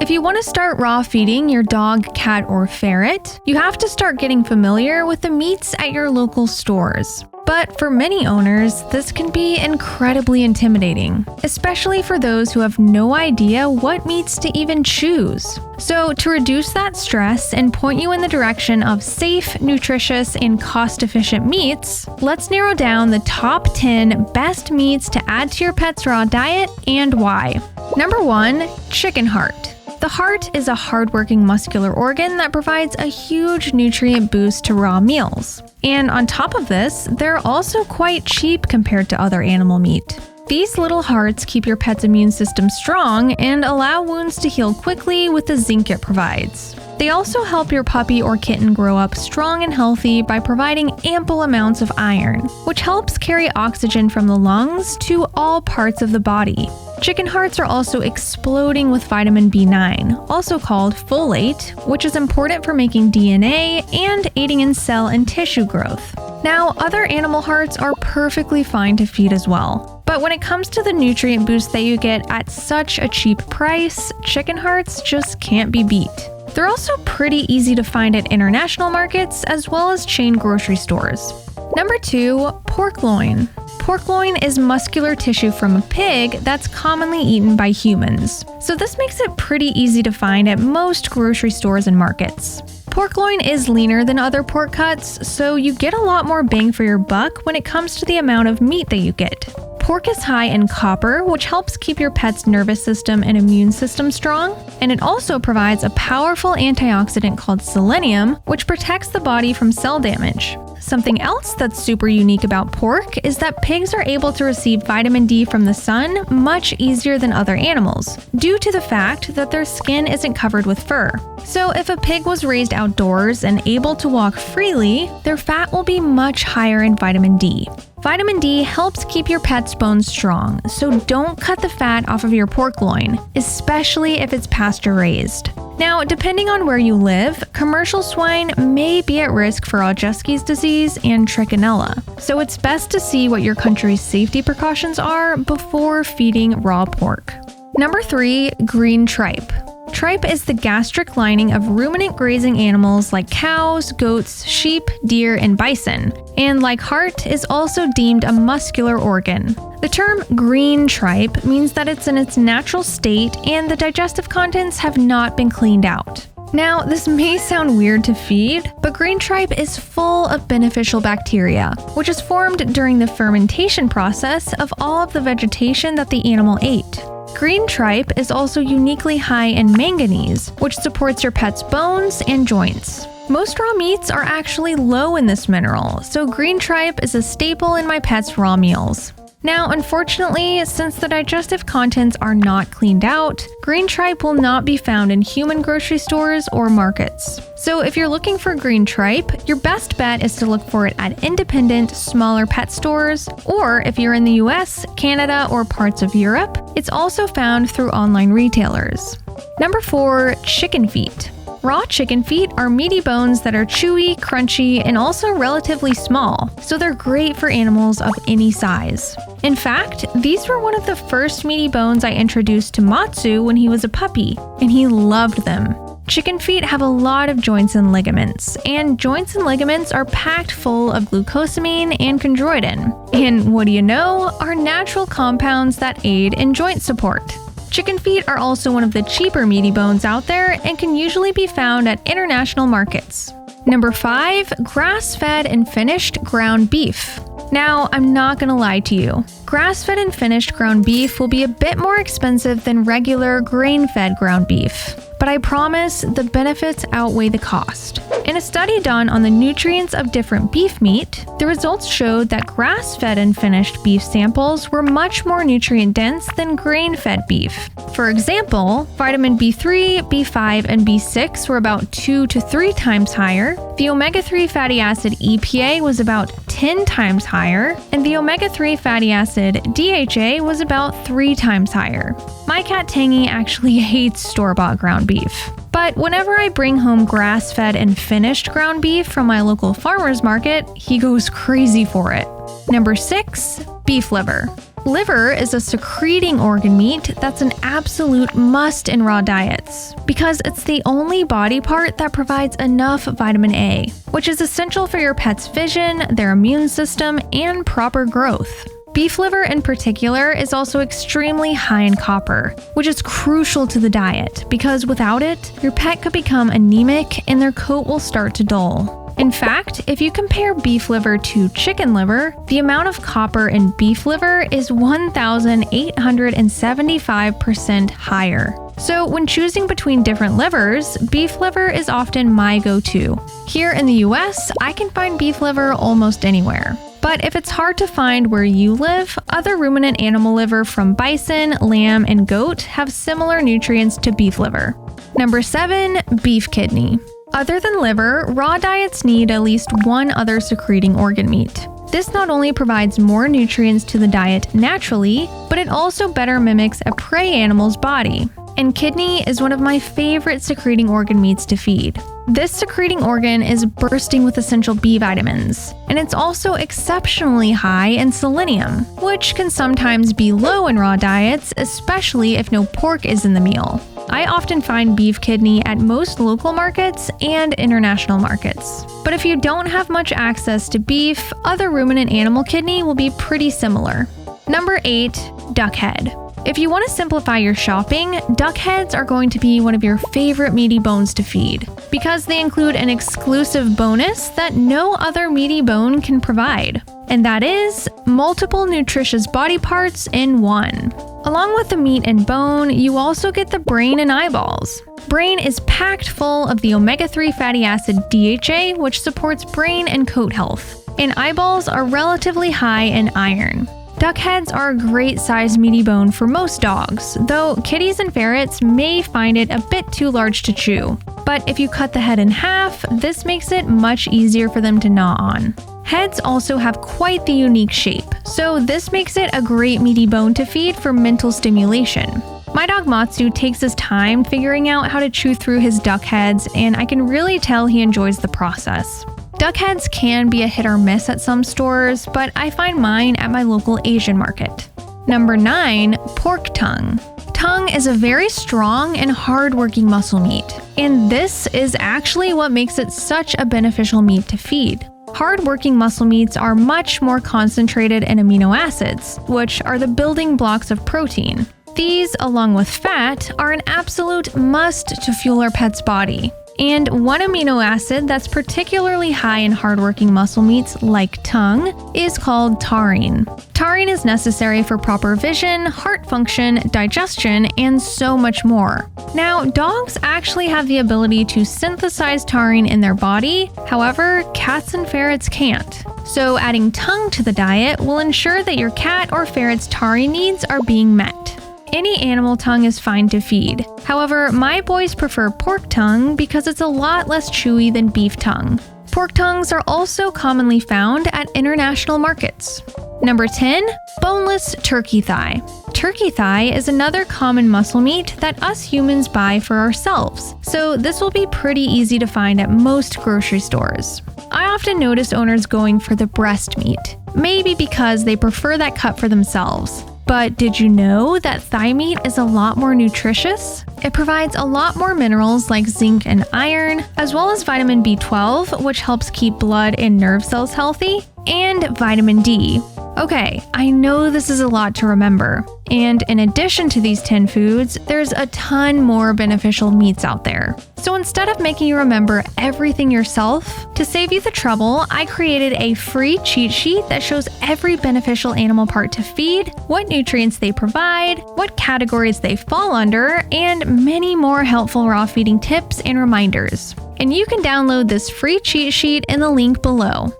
If you want to start raw feeding your dog, cat, or ferret, you have to start getting familiar with the meats at your local stores. But for many owners, this can be incredibly intimidating, especially for those who have no idea what meats to even choose. So to reduce that stress and point you in the direction of safe, nutritious, and cost-efficient meats, let's narrow down the top 10 best meats to add to your pet's raw diet and why. Number 1, chicken heart. The heart is a hardworking muscular organ that provides a huge nutrient boost to raw meals. And on top of this, they're also quite cheap compared to other animal meat. These little hearts keep your pet's immune system strong and allow wounds to heal quickly with the zinc it provides. They also help your puppy or kitten grow up strong and healthy by providing ample amounts of iron, which helps carry oxygen from the lungs to all parts of the body. Chicken hearts are also exploding with vitamin B9, also called folate, which is important for making DNA and aiding in cell and tissue growth. Now, other animal hearts are perfectly fine to feed as well. But when it comes to the nutrient boost that you get at such a cheap price, chicken hearts just can't be beat. They're also pretty easy to find at international markets as well as chain grocery stores. Number 2, pork loin. Pork loin is muscular tissue from a pig that's commonly eaten by humans. So this makes it pretty easy to find at most grocery stores and markets. Pork loin is leaner than other pork cuts, so you get a lot more bang for your buck when it comes to the amount of meat that you get. Pork is high in copper, which helps keep your pet's nervous system and immune system strong, and it also provides a powerful antioxidant called selenium, which protects the body from cell damage. Something else that's super unique about pork is that pigs are able to receive vitamin D from the sun much easier than other animals, due to the fact that their skin isn't covered with fur. So if a pig was raised outdoors and able to walk freely, their fat will be much higher in vitamin D. Vitamin D helps keep your pet's bones strong, so don't cut the fat off of your pork loin, especially if it's pasture-raised. Now, depending on where you live, commercial swine may be at risk for Oczewski's disease and trichinella, so it's best to see what your country's safety precautions are before feeding raw pork. Number 3, green tripe. Tripe is the gastric lining of ruminant grazing animals like cows, goats, sheep, deer, and bison, and like heart, is also deemed a muscular organ. The term green tripe means that it's in its natural state and the digestive contents have not been cleaned out. Now, this may sound weird to feed, but green tripe is full of beneficial bacteria, which is formed during the fermentation process of all of the vegetation that the animal ate. Green tripe is also uniquely high in manganese, which supports your pet's bones and joints. Most raw meats are actually low in this mineral, so green tripe is a staple in my pet's raw meals. Now, unfortunately, since the digestive contents are not cleaned out, green tripe will not be found in human grocery stores or markets. So if you're looking for green tripe, your best bet is to look for it at independent, smaller pet stores, or if you're in the US, Canada, or parts of Europe, it's also found through online retailers. Number 4, chicken feet. Raw chicken feet are meaty bones that are chewy, crunchy, and also relatively small, so they're great for animals of any size. In fact, these were one of the first meaty bones I introduced to Matsu when he was a puppy, and he loved them. Chicken feet have a lot of joints and ligaments, and joints and ligaments are packed full of glucosamine and chondroitin. And what do you know, are natural compounds that aid in joint support. Chicken feet are also one of the cheaper meaty bones out there and can usually be found at international markets. Number 5, grass-fed and finished ground beef. Now, I'm not gonna lie to you. Grass-fed and finished ground beef will be a bit more expensive than regular grain-fed ground beef, but I promise the benefits outweigh the cost. In a study done on the nutrients of different beef meat, the results showed that grass-fed and finished beef samples were much more nutrient-dense than grain-fed beef. For example, vitamin B3, B5, and B6 were about 2 to 3 times higher, the omega-3 fatty acid EPA was about 10 times higher, and the omega-3 fatty acid DHA was about 3 times higher. My cat Tangy actually hates store-bought ground beef. But whenever I bring home grass-fed and finished ground beef from my local farmer's market, he goes crazy for it. Number 6, beef liver. Liver is a secreting organ meat that's an absolute must in raw diets because it's the only body part that provides enough vitamin A, which is essential for your pet's vision, their immune system, and proper growth. Beef liver in particular is also extremely high in copper, which is crucial to the diet because without it, your pet could become anemic and their coat will start to dull. In fact, if you compare beef liver to chicken liver, the amount of copper in beef liver is 1,875% higher. So when choosing between different livers, beef liver is often my go-to. Here in the US, I can find beef liver almost anywhere. But if it's hard to find where you live, other ruminant animal liver from bison, lamb, and goat have similar nutrients to beef liver. Number 7, beef kidney. Other than liver, raw diets need at least one other secreting organ meat. This not only provides more nutrients to the diet naturally, but it also better mimics a prey animal's body. And kidney is one of my favorite secreting organ meats to feed. This secreting organ is bursting with essential B vitamins, and it's also exceptionally high in selenium, which can sometimes be low in raw diets, especially if no pork is in the meal. I often find beef kidney at most local markets and international markets. But if you don't have much access to beef, other ruminant animal kidney will be pretty similar. Number 8, duck head. If you want to simplify your shopping, duck heads are going to be one of your favorite meaty bones to feed because they include an exclusive bonus that no other meaty bone can provide, and that is multiple nutritious body parts in one. Along with the meat and bone, you also get the brain and eyeballs. Brain is packed full of the omega-3 fatty acid DHA, which supports brain and coat health, and eyeballs are relatively high in iron. Duck heads are a great sized meaty bone for most dogs, though kitties and ferrets may find it a bit too large to chew. But if you cut the head in half, this makes it much easier for them to gnaw on. Heads also have quite the unique shape, so this makes it a great meaty bone to feed for mental stimulation. My dog Matsu takes his time figuring out how to chew through his duck heads, and I can really tell he enjoys the process. Duck heads can be a hit or miss at some stores, but I find mine at my local Asian market. Number 9, pork tongue. Tongue is a very strong and hard-working muscle meat, and this is actually what makes it such a beneficial meat to feed. Hard-working muscle meats are much more concentrated in amino acids, which are the building blocks of protein. These, along with fat, are an absolute must to fuel our pet's body. And one amino acid that's particularly high in hardworking muscle meats like tongue is called taurine. Taurine is necessary for proper vision, heart function, digestion, and so much more. Now, dogs actually have the ability to synthesize taurine in their body, however, cats and ferrets can't. So adding tongue to the diet will ensure that your cat or ferret's taurine needs are being met. Any animal tongue is fine to feed. However, my boys prefer pork tongue because it's a lot less chewy than beef tongue. Pork tongues are also commonly found at international markets. Number 10, boneless turkey thigh. Turkey thigh is another common muscle meat that us humans buy for ourselves, so this will be pretty easy to find at most grocery stores. I often notice owners going for the breast meat, maybe because they prefer that cut for themselves. But did you know that thigh meat is a lot more nutritious? It provides a lot more minerals like zinc and iron, as well as vitamin B12, which helps keep blood and nerve cells healthy, and vitamin D. Okay, I know this is a lot to remember. And in addition to these 10 foods, there's a ton more beneficial meats out there. So instead of making you remember everything yourself, to save you the trouble, I created a free cheat sheet that shows every beneficial animal part to feed, what nutrients they provide, what categories they fall under, and many more helpful raw feeding tips and reminders. And you can download this free cheat sheet in the link below.